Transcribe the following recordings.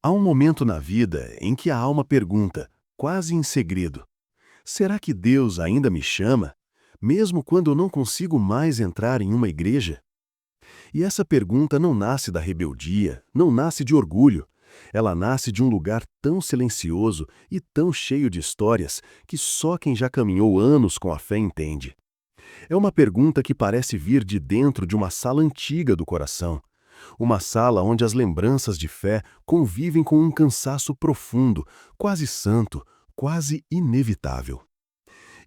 Há um momento na vida em que a alma pergunta, quase em segredo: será que Deus ainda me chama, mesmo quando eu não consigo mais entrar em uma igreja? E essa pergunta não nasce da rebeldia, não nasce de orgulho. Ela nasce de um lugar tão silencioso e tão cheio de histórias que só quem já caminhou anos com a fé entende. É uma pergunta que parece vir de dentro de uma sala antiga do coração. Uma sala onde as lembranças de fé convivem com um cansaço profundo, quase santo, quase inevitável.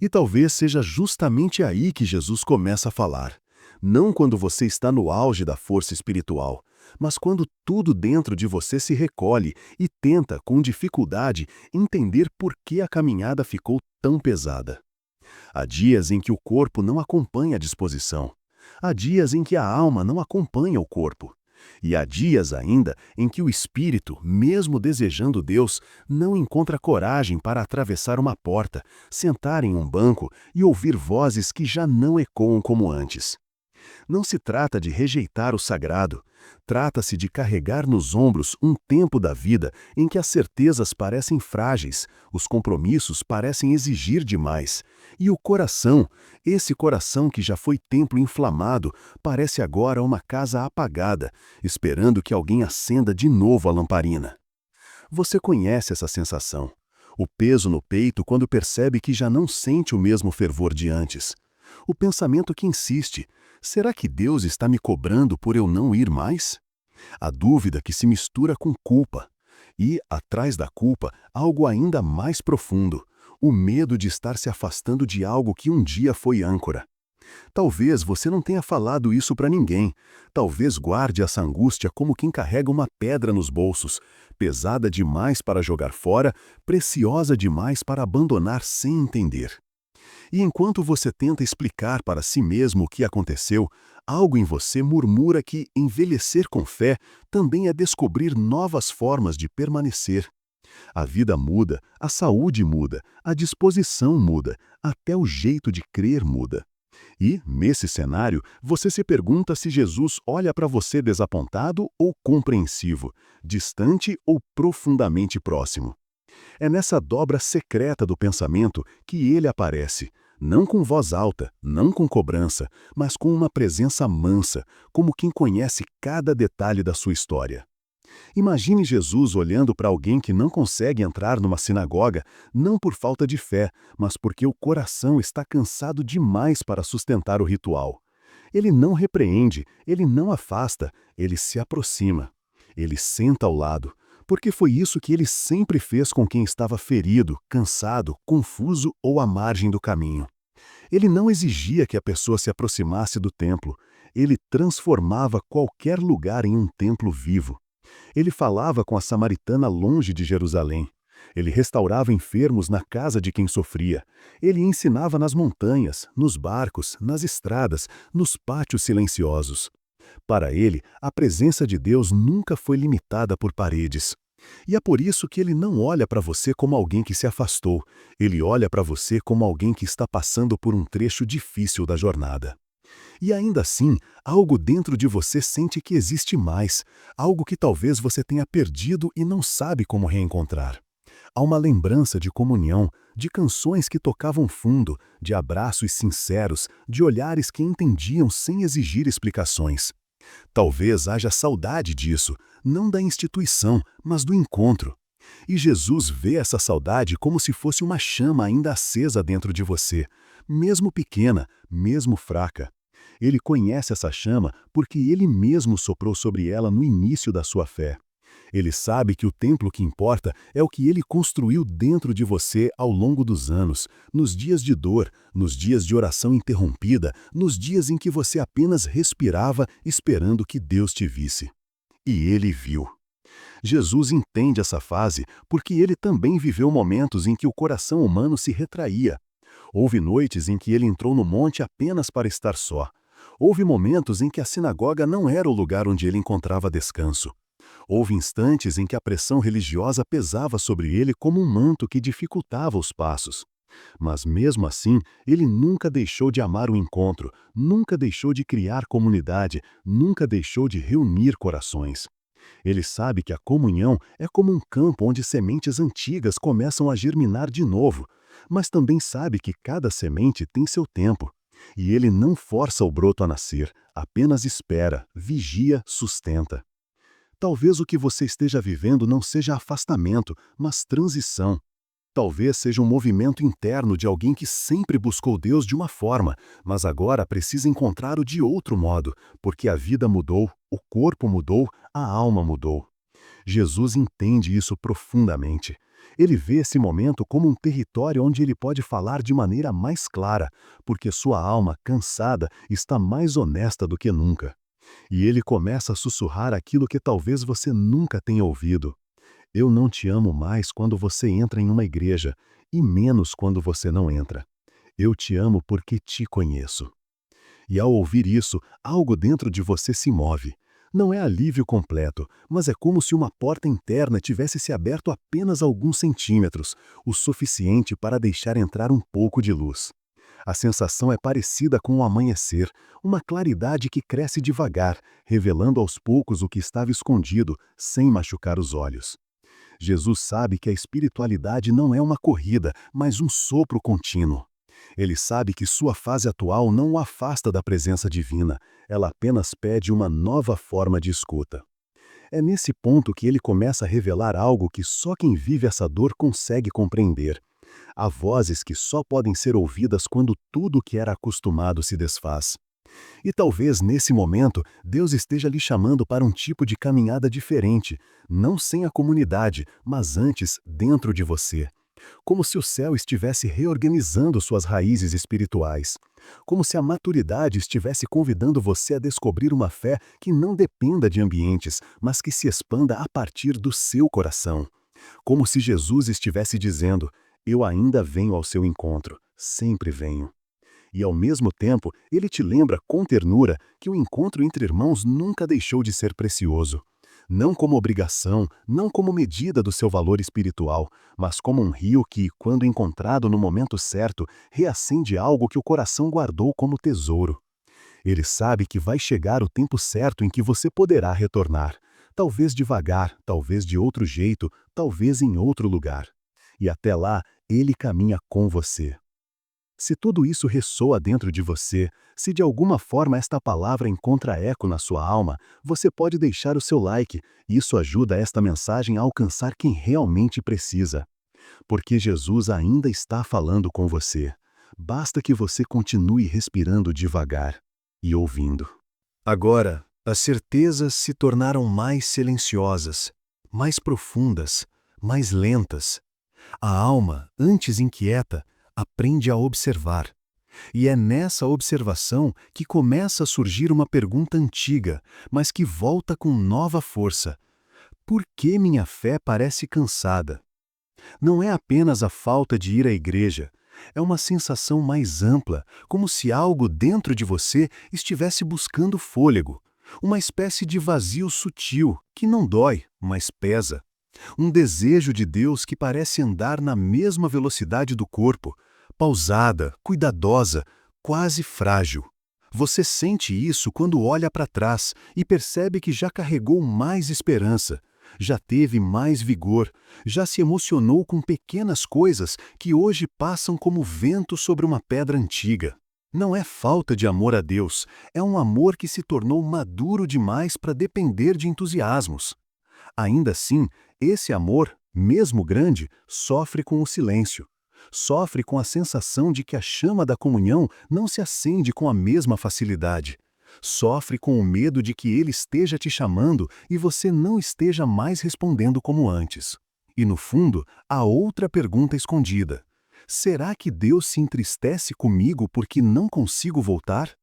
E talvez seja justamente aí que Jesus começa a falar. Não quando você está no auge da força espiritual, mas quando tudo dentro de você se recolhe e tenta, com dificuldade, entender por que a caminhada ficou tão pesada. Há dias em que o corpo não acompanha a disposição. Há dias em que a alma não acompanha o corpo. E há dias ainda em que o espírito, mesmo desejando Deus, não encontra coragem para atravessar uma porta, sentar em um banco e ouvir vozes que já não ecoam como antes. Não se trata de rejeitar o sagrado, trata-se de carregar nos ombros um tempo da vida em que as certezas parecem frágeis, os compromissos parecem exigir demais, e o coração, esse coração que já foi templo inflamado, parece agora uma casa apagada, esperando que alguém acenda de novo a lamparina. Você conhece essa sensação. O peso no peito quando percebe que já não sente o mesmo fervor de antes. O pensamento que insiste: será que Deus está me cobrando por eu não ir mais? A dúvida que se mistura com culpa. E, atrás da culpa, algo ainda mais profundo: o medo de estar se afastando de algo que um dia foi âncora. Talvez você não tenha falado isso para ninguém. Talvez guarde essa angústia como quem carrega uma pedra nos bolsos, pesada demais para jogar fora, preciosa demais para abandonar sem entender. E enquanto você tenta explicar para si mesmo o que aconteceu, algo em você murmura que envelhecer com fé também é descobrir novas formas de permanecer. A vida muda, a saúde muda, a disposição muda, até o jeito de crer muda. E, nesse cenário, você se pergunta se Jesus olha para você desapontado ou compreensivo, distante ou profundamente próximo. É nessa dobra secreta do pensamento que ele aparece, não com voz alta, não com cobrança, mas com uma presença mansa, como quem conhece cada detalhe da sua história. Imagine Jesus olhando para alguém que não consegue entrar numa sinagoga, não por falta de fé, mas porque o coração está cansado demais para sustentar o ritual. Ele não repreende, ele não afasta, ele se aproxima. Ele senta ao lado, porque foi isso que ele sempre fez com quem estava ferido, cansado, confuso ou à margem do caminho. Ele não exigia que a pessoa se aproximasse do templo, ele transformava qualquer lugar em um templo vivo. Ele falava com a samaritana longe de Jerusalém. Ele restaurava enfermos na casa de quem sofria. Ele ensinava nas montanhas, nos barcos, nas estradas, nos pátios silenciosos. Para ele, a presença de Deus nunca foi limitada por paredes. E é por isso que ele não olha para você como alguém que se afastou. Ele olha para você como alguém que está passando por um trecho difícil da jornada. E ainda assim, algo dentro de você sente que existe mais, algo que talvez você tenha perdido e não sabe como reencontrar. Há uma lembrança de comunhão, de canções que tocavam fundo, de abraços sinceros, de olhares que entendiam sem exigir explicações. Talvez haja saudade disso, não da instituição, mas do encontro. E Jesus vê essa saudade como se fosse uma chama ainda acesa dentro de você, mesmo pequena, mesmo fraca. Ele conhece essa chama porque ele mesmo soprou sobre ela no início da sua fé. Ele sabe que o templo que importa é o que ele construiu dentro de você ao longo dos anos, nos dias de dor, nos dias de oração interrompida, nos dias em que você apenas respirava esperando que Deus te visse. E ele viu. Jesus entende essa fase porque ele também viveu momentos em que o coração humano se retraía. Houve noites em que ele entrou no monte apenas para estar só. Houve momentos em que a sinagoga não era o lugar onde ele encontrava descanso. Houve instantes em que a pressão religiosa pesava sobre ele como um manto que dificultava os passos. Mas mesmo assim, ele nunca deixou de amar o encontro, nunca deixou de criar comunidade, nunca deixou de reunir corações. Ele sabe que a comunhão é como um campo onde sementes antigas começam a germinar de novo, mas também sabe que cada semente tem seu tempo. E ele não força o broto a nascer, apenas espera, vigia, sustenta. Talvez o que você esteja vivendo não seja afastamento, mas transição. Talvez seja um movimento interno de alguém que sempre buscou Deus de uma forma, mas agora precisa encontrar-o de outro modo, porque a vida mudou, o corpo mudou, a alma mudou. Jesus entende isso profundamente. Ele vê esse momento como um território onde ele pode falar de maneira mais clara, porque sua alma, cansada, está mais honesta do que nunca. E ele começa a sussurrar aquilo que talvez você nunca tenha ouvido. Eu não te amo mais quando você entra em uma igreja, e menos quando você não entra. Eu te amo porque te conheço. E ao ouvir isso, algo dentro de você se move. Não é alívio completo, mas é como se uma porta interna tivesse se aberto apenas alguns centímetros, o suficiente para deixar entrar um pouco de luz. A sensação é parecida com o amanhecer, uma claridade que cresce devagar, revelando aos poucos o que estava escondido, sem machucar os olhos. Jesus sabe que a espiritualidade não é uma corrida, mas um sopro contínuo. Ele sabe que sua fase atual não o afasta da presença divina, ela apenas pede uma nova forma de escuta. É nesse ponto que ele começa a revelar algo que só quem vive essa dor consegue compreender. Há vozes que só podem ser ouvidas quando tudo o que era acostumado se desfaz. E talvez nesse momento Deus esteja lhe chamando para um tipo de caminhada diferente, não sem a comunidade, mas antes dentro de você. Como se o céu estivesse reorganizando suas raízes espirituais. Como se a maturidade estivesse convidando você a descobrir uma fé que não dependa de ambientes, mas que se expanda a partir do seu coração. Como se Jesus estivesse dizendo: eu ainda venho ao seu encontro, sempre venho. E ao mesmo tempo, ele te lembra com ternura que o encontro entre irmãos nunca deixou de ser precioso. Não como obrigação, não como medida do seu valor espiritual, mas como um rio que, quando encontrado no momento certo, reacende algo que o coração guardou como tesouro. Ele sabe que vai chegar o tempo certo em que você poderá retornar. Talvez devagar, talvez de outro jeito, talvez em outro lugar. E até lá, ele caminha com você. Se tudo isso ressoa dentro de você, se de alguma forma esta palavra encontra eco na sua alma, você pode deixar o seu like, e isso ajuda esta mensagem a alcançar quem realmente precisa. Porque Jesus ainda está falando com você. Basta que você continue respirando devagar e ouvindo. Agora, as certezas se tornaram mais silenciosas, mais profundas, mais lentas. A alma, antes inquieta, aprende a observar. E é nessa observação que começa a surgir uma pergunta antiga, mas que volta com nova força. Por que minha fé parece cansada? Não é apenas a falta de ir à igreja. É uma sensação mais ampla, como se algo dentro de você estivesse buscando fôlego. Uma espécie de vazio sutil, que não dói, mas pesa. Um desejo de Deus que parece andar na mesma velocidade do corpo, pausada, cuidadosa, quase frágil. Você sente isso quando olha para trás e percebe que já carregou mais esperança, já teve mais vigor, já se emocionou com pequenas coisas que hoje passam como vento sobre uma pedra antiga. Não é falta de amor a Deus, é um amor que se tornou maduro demais para depender de entusiasmos. Ainda assim, esse amor, mesmo grande, sofre com o silêncio. Sofre com a sensação de que a chama da comunhão não se acende com a mesma facilidade. Sofre com o medo de que ele esteja te chamando e você não esteja mais respondendo como antes. E no fundo, há outra pergunta escondida. Será que Deus se entristece comigo porque não consigo voltar?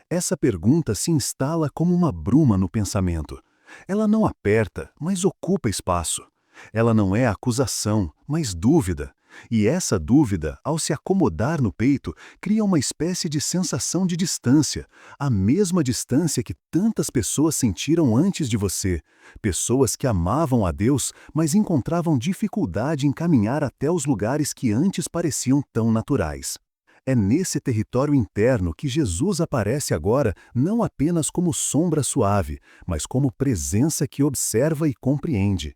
Essa pergunta se instala como uma bruma no pensamento. Ela não aperta, mas ocupa espaço. Ela não é acusação, mas dúvida. E essa dúvida, ao se acomodar no peito, cria uma espécie de sensação de distância, a mesma distância que tantas pessoas sentiram antes de você, pessoas que amavam a Deus, mas encontravam dificuldade em caminhar até os lugares que antes pareciam tão naturais. É nesse território interno que Jesus aparece agora não apenas como sombra suave, mas como presença que observa e compreende.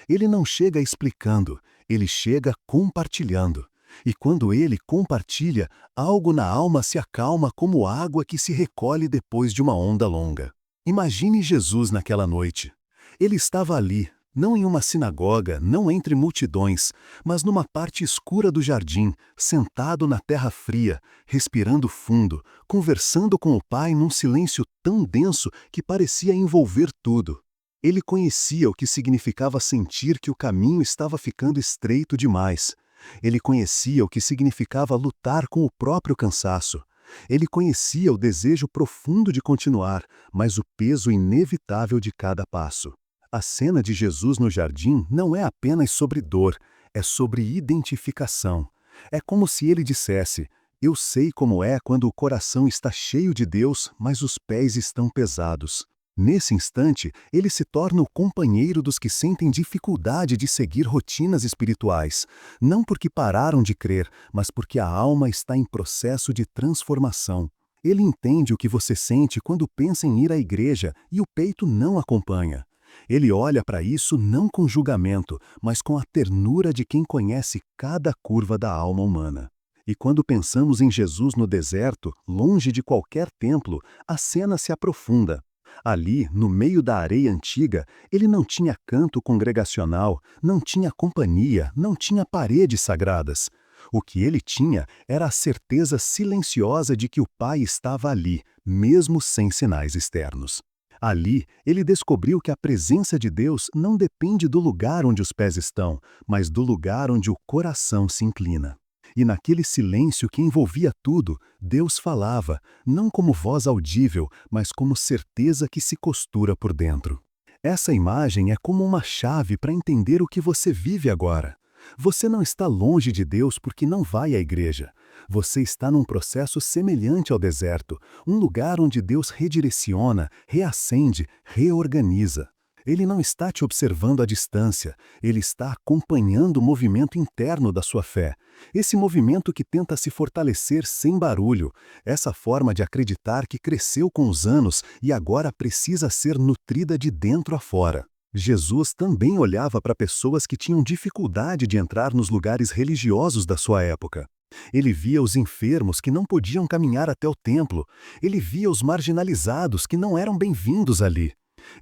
Ele não chega explicando, ele chega compartilhando. E quando ele compartilha, algo na alma se acalma como água que se recolhe depois de uma onda longa. Imagine Jesus naquela noite. Ele estava ali, não em uma sinagoga, não entre multidões, mas numa parte escura do jardim, sentado na terra fria, respirando fundo, conversando com o Pai num silêncio tão denso que parecia envolver tudo. Ele conhecia o que significava sentir que o caminho estava ficando estreito demais. Ele conhecia o que significava lutar com o próprio cansaço. Ele conhecia o desejo profundo de continuar, mas o peso inevitável de cada passo. A cena de Jesus no jardim não é apenas sobre dor, é sobre identificação. É como se ele dissesse: eu sei como é quando o coração está cheio de Deus, mas os pés estão pesados. Nesse instante, ele se torna o companheiro dos que sentem dificuldade de seguir rotinas espirituais, não porque pararam de crer, mas porque a alma está em processo de transformação. Ele entende o que você sente quando pensa em ir à igreja e o peito não acompanha. Ele olha para isso não com julgamento, mas com a ternura de quem conhece cada curva da alma humana. E quando pensamos em Jesus no deserto, longe de qualquer templo, a cena se aprofunda. Ali, no meio da areia antiga, ele não tinha canto congregacional, não tinha companhia, não tinha paredes sagradas. O que ele tinha era a certeza silenciosa de que o Pai estava ali, mesmo sem sinais externos. Ali, ele descobriu que a presença de Deus não depende do lugar onde os pés estão, mas do lugar onde o coração se inclina. E naquele silêncio que envolvia tudo, Deus falava, não como voz audível, mas como certeza que se costura por dentro. Essa imagem é como uma chave para entender o que você vive agora. Você não está longe de Deus porque não vai à igreja. Você está num processo semelhante ao deserto, um lugar onde Deus redireciona, reacende, reorganiza. Ele não está te observando à distância, ele está acompanhando o movimento interno da sua fé. Esse movimento que tenta se fortalecer sem barulho, essa forma de acreditar que cresceu com os anos e agora precisa ser nutrida de dentro a fora. Jesus também olhava para pessoas que tinham dificuldade de entrar nos lugares religiosos da sua época. Ele via os enfermos que não podiam caminhar até o templo. Ele via os marginalizados que não eram bem-vindos ali.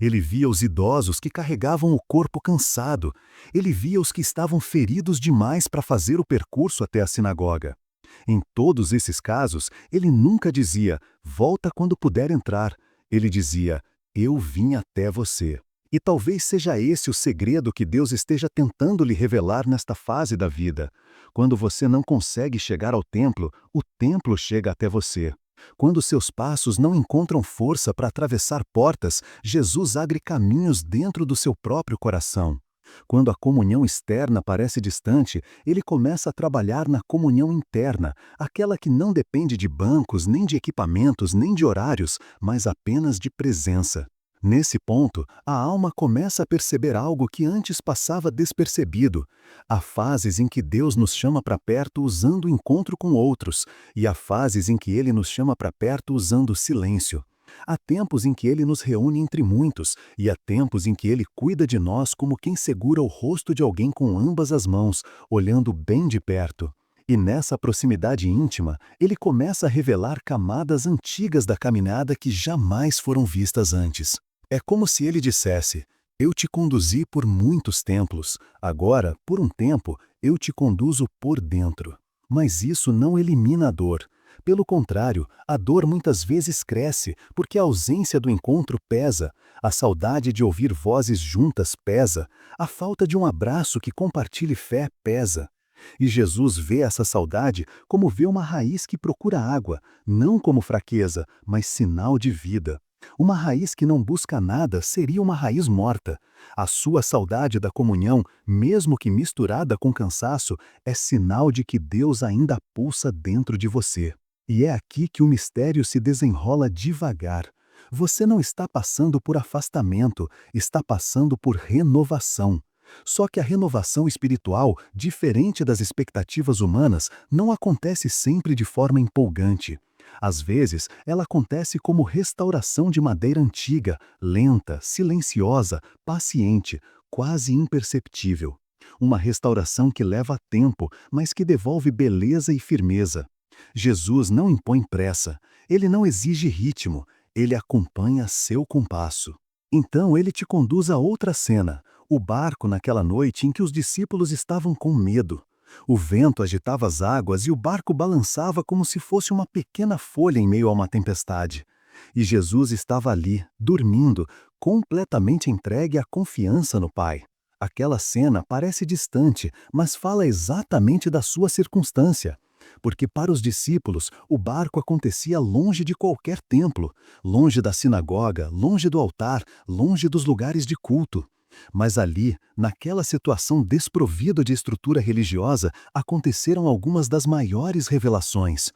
Ele via os idosos que carregavam o corpo cansado. Ele via os que estavam feridos demais para fazer o percurso até a sinagoga. Em todos esses casos, ele nunca dizia, volta quando puder entrar. Ele dizia, eu vim até você. E talvez seja esse o segredo que Deus esteja tentando lhe revelar nesta fase da vida. Quando você não consegue chegar ao templo, o templo chega até você. Quando seus passos não encontram força para atravessar portas, Jesus abre caminhos dentro do seu próprio coração. Quando a comunhão externa parece distante, ele começa a trabalhar na comunhão interna, aquela que não depende de bancos, nem de equipamentos, nem de horários, mas apenas de presença. Nesse ponto, a alma começa a perceber algo que antes passava despercebido. Há fases em que Deus nos chama para perto usando o encontro com outros, e há fases em que Ele nos chama para perto usando o silêncio. Há tempos em que Ele nos reúne entre muitos, e há tempos em que Ele cuida de nós como quem segura o rosto de alguém com ambas as mãos, olhando bem de perto. E nessa proximidade íntima, Ele começa a revelar camadas antigas da caminhada que jamais foram vistas antes. É como se ele dissesse, eu te conduzi por muitos templos, agora, por um tempo, eu te conduzo por dentro. Mas isso não elimina a dor. Pelo contrário, a dor muitas vezes cresce, porque a ausência do encontro pesa, a saudade de ouvir vozes juntas pesa, a falta de um abraço que compartilhe fé pesa. E Jesus vê essa saudade como vê uma raiz que procura água, não como fraqueza, mas sinal de vida. Uma raiz que não busca nada seria uma raiz morta. A sua saudade da comunhão, mesmo que misturada com cansaço, é sinal de que Deus ainda pulsa dentro de você. E é aqui que o mistério se desenrola devagar. Você não está passando por afastamento, está passando por renovação. Só que a renovação espiritual, diferente das expectativas humanas, não acontece sempre de forma empolgante. Às vezes, ela acontece como restauração de madeira antiga, lenta, silenciosa, paciente, quase imperceptível. Uma restauração que leva tempo, mas que devolve beleza e firmeza. Jesus não impõe pressa, ele não exige ritmo, ele acompanha seu compasso. Então ele te conduz a outra cena, o barco naquela noite em que os discípulos estavam com medo. O vento agitava as águas e o barco balançava como se fosse uma pequena folha em meio a uma tempestade. E Jesus estava ali, dormindo, completamente entregue à confiança no Pai. Aquela cena parece distante, mas fala exatamente da sua circunstância. Porque para os discípulos, o barco acontecia longe de qualquer templo, longe da sinagoga, longe do altar, longe dos lugares de culto. Mas ali, naquela situação desprovida de estrutura religiosa, aconteceram algumas das maiores revelações.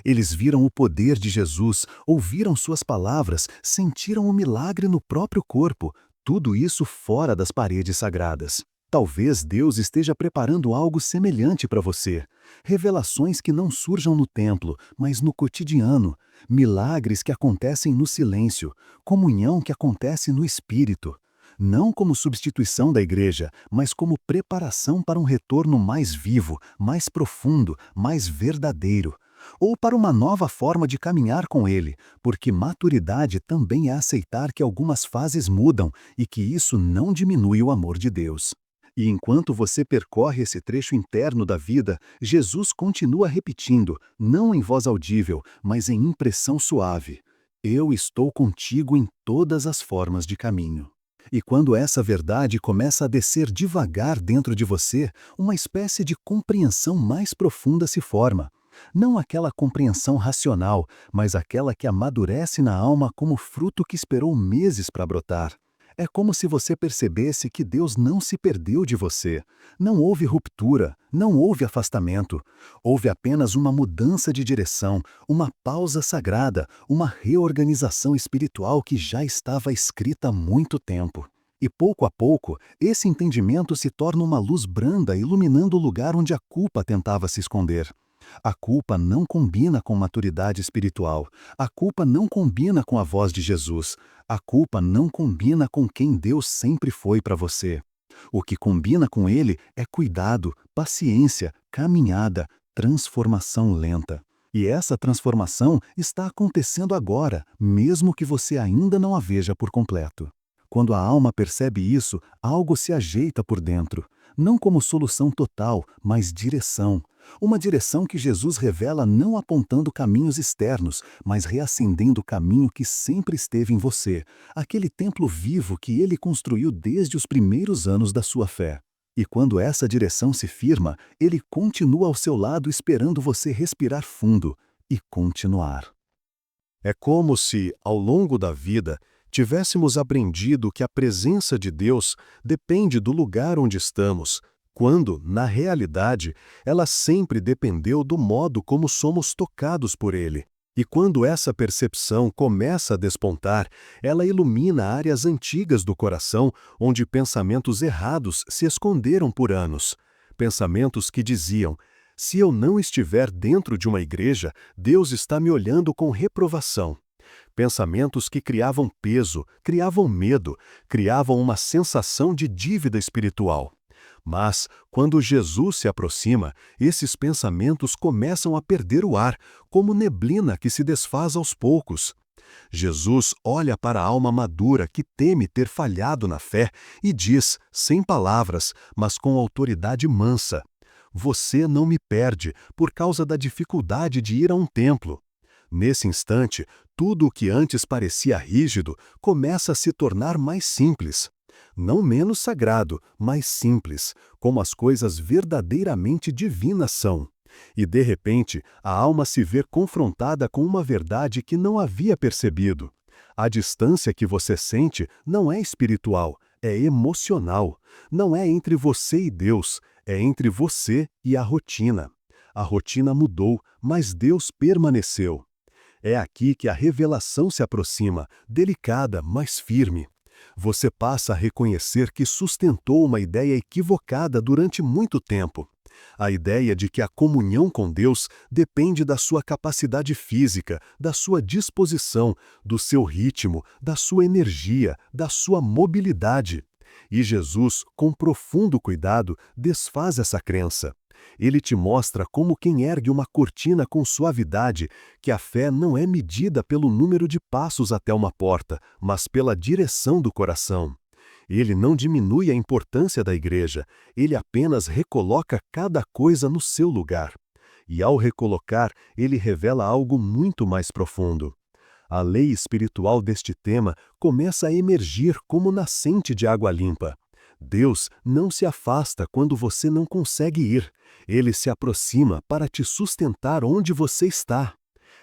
Eles viram o poder de Jesus, ouviram suas palavras, sentiram o milagre no próprio corpo, tudo isso fora das paredes sagradas. Talvez Deus esteja preparando algo semelhante para você. Revelações que não surjam no templo, mas no cotidiano. Milagres que acontecem no silêncio. Comunhão que acontece no espírito. Não como substituição da igreja, mas como preparação para um retorno mais vivo, mais profundo, mais verdadeiro. Ou para uma nova forma de caminhar com ele, porque maturidade também é aceitar que algumas fases mudam e que isso não diminui o amor de Deus. E enquanto você percorre esse trecho interno da vida, Jesus continua repetindo, não em voz audível, mas em impressão suave: Eu estou contigo em todas as formas de caminho. E quando essa verdade começa a descer devagar dentro de você, uma espécie de compreensão mais profunda se forma. Não aquela compreensão racional, mas aquela que amadurece na alma como fruto que esperou meses para brotar. É como se você percebesse que Deus não se perdeu de você. Não houve ruptura, não houve afastamento. Houve apenas uma mudança de direção, uma pausa sagrada, uma reorganização espiritual que já estava escrita há muito tempo. E pouco a pouco, esse entendimento se torna uma luz branda iluminando o lugar onde a culpa tentava se esconder. A culpa não combina com maturidade espiritual. A culpa não combina com a voz de Jesus. A culpa não combina com quem Deus sempre foi para você. O que combina com ele é cuidado, paciência, caminhada, transformação lenta. E essa transformação está acontecendo agora, mesmo que você ainda não a veja por completo. Quando a alma percebe isso, algo se ajeita por dentro. Não como solução total, mas direção. Uma direção que Jesus revela não apontando caminhos externos, mas reacendendo o caminho que sempre esteve em você, aquele templo vivo que ele construiu desde os primeiros anos da sua fé. E quando essa direção se firma, ele continua ao seu lado esperando você respirar fundo e continuar. É como se, ao longo da vida, tivéssemos aprendido que a presença de Deus depende do lugar onde estamos, quando, na realidade, ela sempre dependeu do modo como somos tocados por Ele. E quando essa percepção começa a despontar, ela ilumina áreas antigas do coração onde pensamentos errados se esconderam por anos. Pensamentos que diziam: se eu não estiver dentro de uma igreja, Deus está me olhando com reprovação. Pensamentos que criavam peso, criavam medo, criavam uma sensação de dívida espiritual. Mas, quando Jesus se aproxima, esses pensamentos começam a perder o ar, como neblina que se desfaz aos poucos. Jesus olha para a alma madura que teme ter falhado na fé e diz, sem palavras, mas com autoridade mansa: Você não me perde por causa da dificuldade de ir a um templo. Nesse instante, tudo o que antes parecia rígido começa a se tornar mais simples. Não menos sagrado, mas simples, como as coisas verdadeiramente divinas são. E, de repente, a alma se vê confrontada com uma verdade que não havia percebido. A distância que você sente não é espiritual, é emocional. Não é entre você e Deus, é entre você e a rotina. A rotina mudou, mas Deus permaneceu. É aqui que a revelação se aproxima, delicada, mas firme. Você passa a reconhecer que sustentou uma ideia equivocada durante muito tempo. A ideia de que a comunhão com Deus depende da sua capacidade física, da sua disposição, do seu ritmo, da sua energia, da sua mobilidade. E Jesus, com profundo cuidado, desfaz essa crença. Ele te mostra como quem ergue uma cortina com suavidade, que a fé não é medida pelo número de passos até uma porta, mas pela direção do coração. Ele não diminui a importância da igreja, ele apenas recoloca cada coisa no seu lugar. E ao recolocar, ele revela algo muito mais profundo. A lei espiritual deste tema começa a emergir como nascente de água limpa. Deus não se afasta quando você não consegue ir. Ele se aproxima para te sustentar onde você está.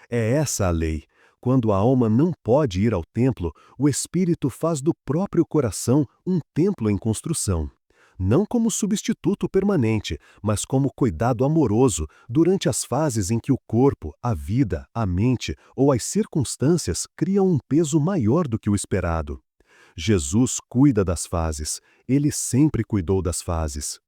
É essa a lei. Quando a alma não pode ir ao templo, o Espírito faz do próprio coração um templo em construção. Não como substituto permanente, mas como cuidado amoroso durante as fases em que o corpo, a vida, a mente ou as circunstâncias criam um peso maior do que o esperado. Jesus cuida das fases, ele sempre cuidou das fases.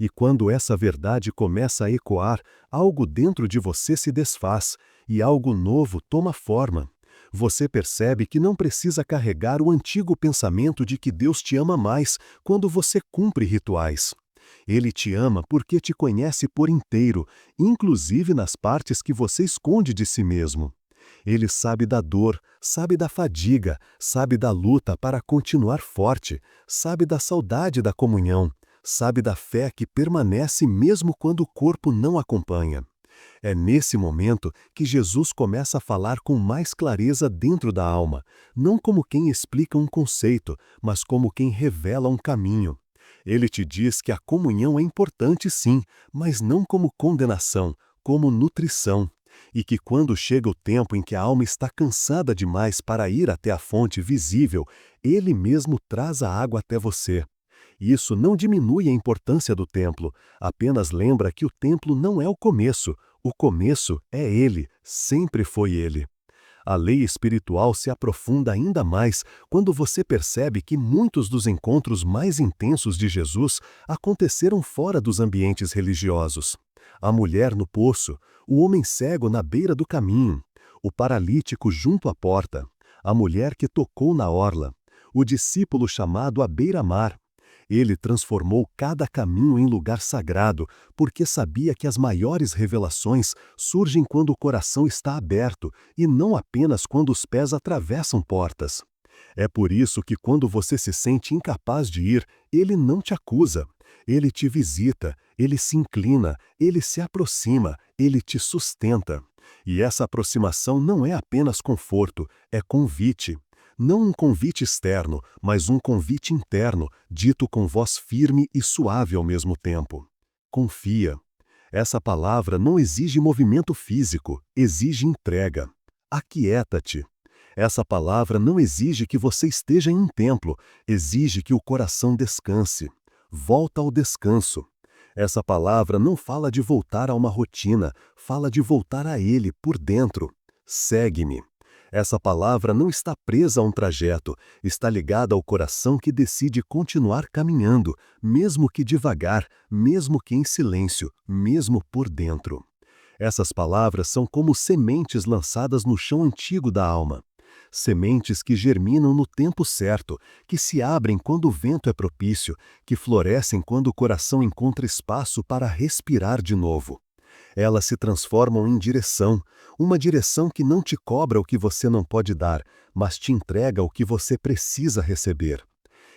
E quando essa verdade começa a ecoar, algo dentro de você se desfaz e algo novo toma forma. Você percebe que não precisa carregar o antigo pensamento de que Deus te ama mais quando você cumpre rituais. Ele te ama porque te conhece por inteiro, inclusive nas partes que você esconde de si mesmo. Ele sabe da dor, sabe da fadiga, sabe da luta para continuar forte, sabe da saudade da comunhão, sabe da fé que permanece mesmo quando o corpo não acompanha. É nesse momento que Jesus começa a falar com mais clareza dentro da alma, não como quem explica um conceito, mas como quem revela um caminho. Ele te diz que a comunhão é importante sim, mas não como condenação, como nutrição. E que quando chega o tempo em que a alma está cansada demais para ir até a fonte visível, Ele mesmo traz a água até você. Isso não diminui a importância do templo, apenas lembra que o templo não é o começo é Ele, sempre foi Ele. A lei espiritual se aprofunda ainda mais quando você percebe que muitos dos encontros mais intensos de Jesus aconteceram fora dos ambientes religiosos. A mulher no poço, o homem cego na beira do caminho, o paralítico junto à porta, a mulher que tocou na orla, o discípulo chamado à beira-mar. Ele transformou cada caminho em lugar sagrado, porque sabia que as maiores revelações surgem quando o coração está aberto e não apenas quando os pés atravessam portas. É por isso que quando você se sente incapaz de ir, ele não te acusa. Ele te visita, ele se inclina, ele se aproxima, ele te sustenta. E essa aproximação não é apenas conforto, é convite. Não um convite externo, mas um convite interno, dito com voz firme e suave ao mesmo tempo. Confia. Essa palavra não exige movimento físico, exige entrega. Aquieta-te. Essa palavra não exige que você esteja em um templo, exige que o coração descanse. Volta ao descanso. Essa palavra não fala de voltar a uma rotina, fala de voltar a Ele por dentro. Segue-me. Essa palavra não está presa a um trajeto, está ligada ao coração que decide continuar caminhando, mesmo que devagar, mesmo que em silêncio, mesmo por dentro. Essas palavras são como sementes lançadas no chão antigo da alma. Sementes que germinam no tempo certo, que se abrem quando o vento é propício, que florescem quando o coração encontra espaço para respirar de novo. Elas se transformam em direção, uma direção que não te cobra o que você não pode dar, mas te entrega o que você precisa receber.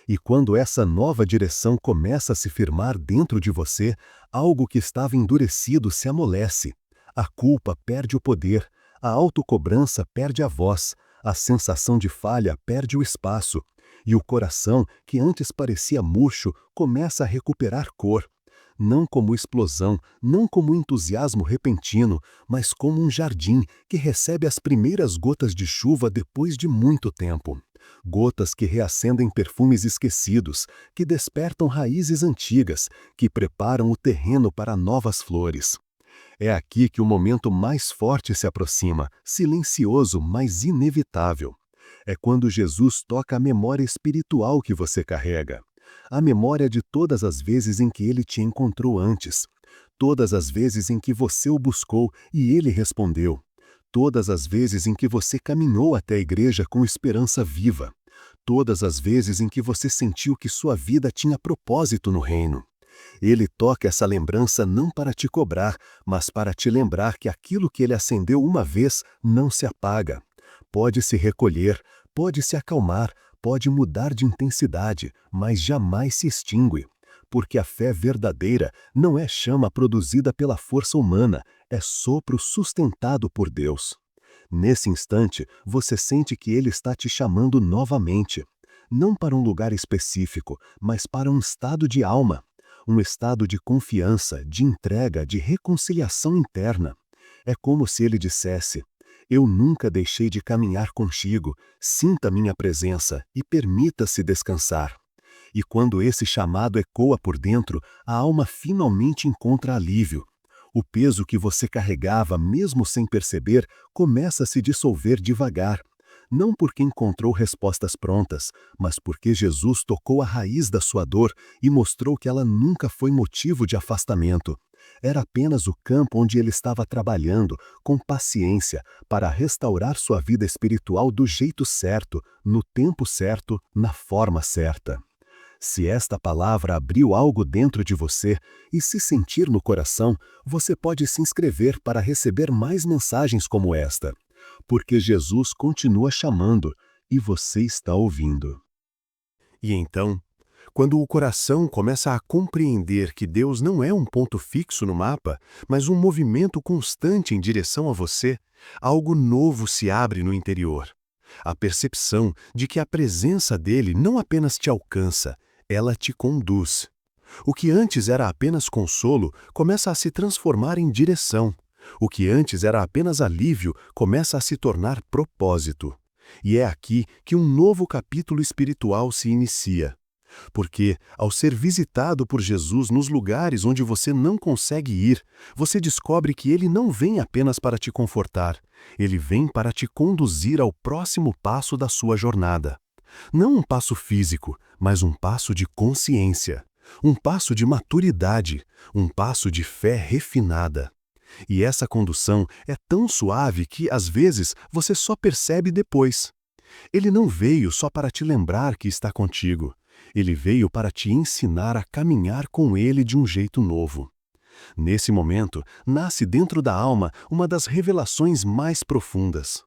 E quando essa nova direção começa a se firmar dentro de você, algo que estava endurecido se amolece. A culpa perde o poder, a autocobrança perde a voz, a sensação de falha perde o espaço, e o coração, que antes parecia murcho, começa a recuperar cor. Não como explosão, não como entusiasmo repentino, mas como um jardim que recebe as primeiras gotas de chuva depois de muito tempo. Gotas que reacendem perfumes esquecidos, que despertam raízes antigas, que preparam o terreno para novas flores. É aqui que o momento mais forte se aproxima, silencioso, mas inevitável. É quando Jesus toca a memória espiritual que você carrega. A memória de todas as vezes em que ele te encontrou antes. Todas as vezes em que você o buscou e ele respondeu. Todas as vezes em que você caminhou até a igreja com esperança viva. Todas as vezes em que você sentiu que sua vida tinha propósito no reino. Ele toca essa lembrança não para te cobrar, mas para te lembrar que aquilo que ele acendeu uma vez não se apaga. Pode se recolher, pode se acalmar, pode mudar de intensidade, mas jamais se extingue. Porque a fé verdadeira não é chama produzida pela força humana, é sopro sustentado por Deus. Nesse instante, você sente que Ele está te chamando novamente. Não para um lugar específico, mas para um estado de alma. Um estado de confiança, de entrega, de reconciliação interna. É como se Ele dissesse: eu nunca deixei de caminhar contigo, sinta minha presença e permita-se descansar. E quando esse chamado ecoa por dentro, a alma finalmente encontra alívio. O peso que você carregava, mesmo sem perceber, começa a se dissolver devagar. Não porque encontrou respostas prontas, mas porque Jesus tocou a raiz da sua dor e mostrou que ela nunca foi motivo de afastamento. Era apenas o campo onde ele estava trabalhando, com paciência, para restaurar sua vida espiritual do jeito certo, no tempo certo, na forma certa. Se esta palavra abriu algo dentro de você e se sentir no coração, você pode se inscrever para receber mais mensagens como esta. Porque Jesus continua chamando e você está ouvindo. E então, quando o coração começa a compreender que Deus não é um ponto fixo no mapa, mas um movimento constante em direção a você, algo novo se abre no interior. A percepção de que a presença dele não apenas te alcança, ela te conduz. O que antes era apenas consolo começa a se transformar em direção. O que antes era apenas alívio começa a se tornar propósito. E é aqui que um novo capítulo espiritual se inicia. Porque, ao ser visitado por Jesus nos lugares onde você não consegue ir, você descobre que ele não vem apenas para te confortar, ele vem para te conduzir ao próximo passo da sua jornada. Não um passo físico, mas um passo de consciência, um passo de maturidade, um passo de fé refinada. E essa condução é tão suave que, às vezes, você só percebe depois. Ele não veio só para te lembrar que está contigo. Ele veio para te ensinar a caminhar com ele de um jeito novo. Nesse momento, nasce dentro da alma uma das revelações mais profundas.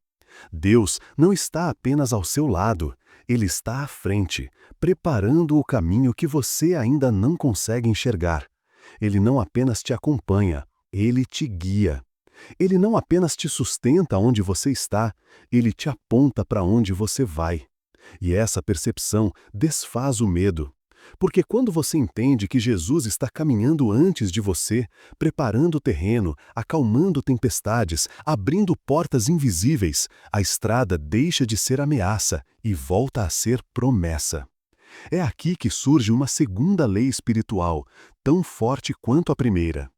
Deus não está apenas ao seu lado, Ele está à frente, preparando o caminho que você ainda não consegue enxergar. Ele não apenas te acompanha, Ele te guia. Ele não apenas te sustenta onde você está, Ele te aponta para onde você vai. E essa percepção desfaz o medo. Porque quando você entende que Jesus está caminhando antes de você, preparando o terreno, acalmando tempestades, abrindo portas invisíveis, a estrada deixa de ser ameaça e volta a ser promessa. É aqui que surge uma segunda lei espiritual, tão forte quanto a primeira.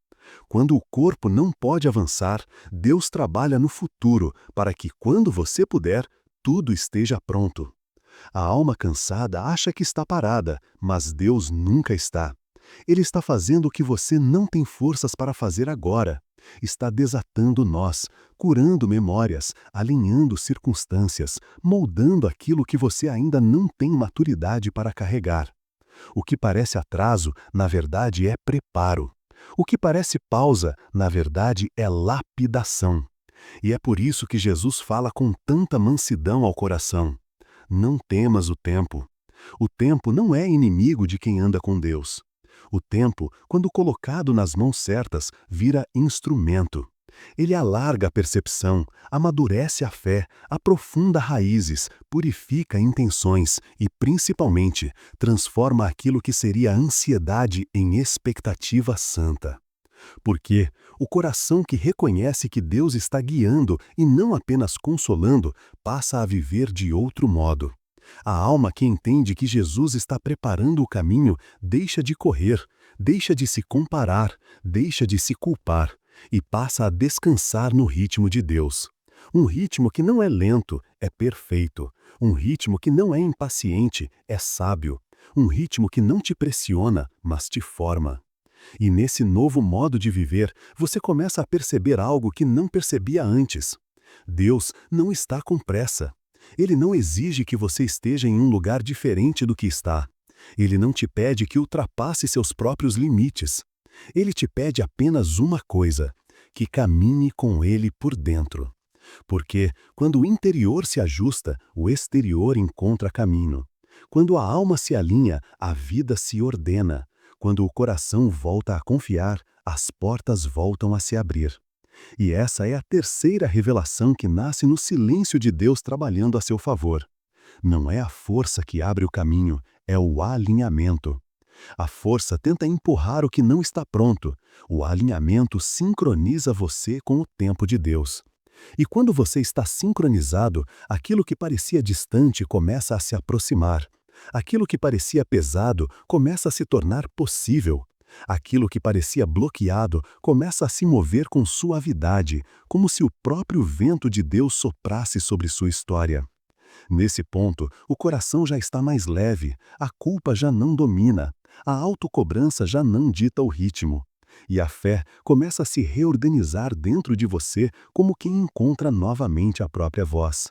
Quando o corpo não pode avançar, Deus trabalha no futuro para que, quando você puder, tudo esteja pronto. A alma cansada acha que está parada, mas Deus nunca está. Ele está fazendo o que você não tem forças para fazer agora. Está desatando nós, curando memórias, alinhando circunstâncias, moldando aquilo que você ainda não tem maturidade para carregar. O que parece atraso, na verdade, é preparo. O que parece pausa, na verdade, é lapidação. E é por isso que Jesus fala com tanta mansidão ao coração. Não temas o tempo. O tempo não é inimigo de quem anda com Deus. O tempo, quando colocado nas mãos certas, vira instrumento. Ele alarga a percepção, amadurece a fé, aprofunda raízes, purifica intenções e, principalmente, transforma aquilo que seria ansiedade em expectativa santa. Porque o coração que reconhece que Deus está guiando e não apenas consolando, passa a viver de outro modo. A alma que entende que Jesus está preparando o caminho deixa de correr, deixa de se comparar, deixa de se culpar e passa a descansar no ritmo de Deus. Um ritmo que não é lento, é perfeito. Um ritmo que não é impaciente, é sábio. Um ritmo que não te pressiona, mas te forma. E nesse novo modo de viver, você começa a perceber algo que não percebia antes. Deus não está com pressa. Ele não exige que você esteja em um lugar diferente do que está. Ele não te pede que ultrapasse seus próprios limites. Ele te pede apenas uma coisa: que caminhe com ele por dentro. Porque, quando o interior se ajusta, o exterior encontra caminho. Quando a alma se alinha, a vida se ordena. Quando o coração volta a confiar, as portas voltam a se abrir. E essa é a terceira revelação que nasce no silêncio de Deus trabalhando a seu favor. Não é a força que abre o caminho, é o alinhamento. A força tenta empurrar o que não está pronto. O alinhamento sincroniza você com o tempo de Deus. E quando você está sincronizado, aquilo que parecia distante começa a se aproximar. Aquilo que parecia pesado começa a se tornar possível. Aquilo que parecia bloqueado começa a se mover com suavidade, como se o próprio vento de Deus soprasse sobre sua história. Nesse ponto, o coração já está mais leve, a culpa já não domina, a autocobrança já não dita o ritmo. E a fé começa a se reorganizar dentro de você como quem encontra novamente a própria voz.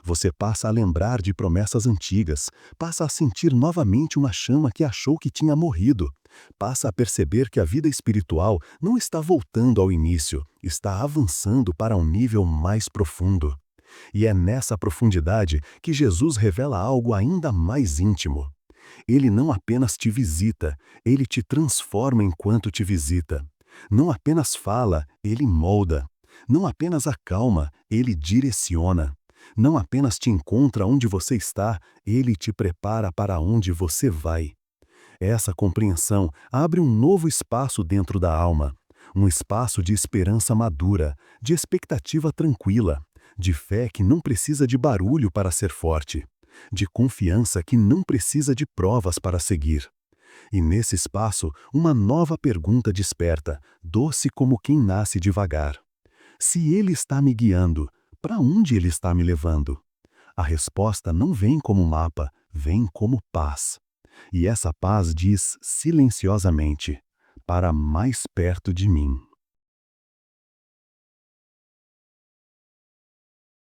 Você passa a lembrar de promessas antigas, passa a sentir novamente uma chama que achou que tinha morrido, passa a perceber que a vida espiritual não está voltando ao início, está avançando para um nível mais profundo. E é nessa profundidade que Jesus revela algo ainda mais íntimo. Ele não apenas te visita, ele te transforma enquanto te visita. Não apenas fala, ele molda. Não apenas acalma, ele direciona. Não apenas te encontra onde você está, ele te prepara para onde você vai. Essa compreensão abre um novo espaço dentro da alma. Um espaço de esperança madura, de expectativa tranquila, de fé que não precisa de barulho para ser forte, de confiança que não precisa de provas para seguir. E nesse espaço, uma nova pergunta desperta, doce como quem nasce devagar. Se ele está me guiando, para onde ele está me levando? A resposta não vem como mapa, vem como paz. E essa paz diz silenciosamente: para mais perto de mim.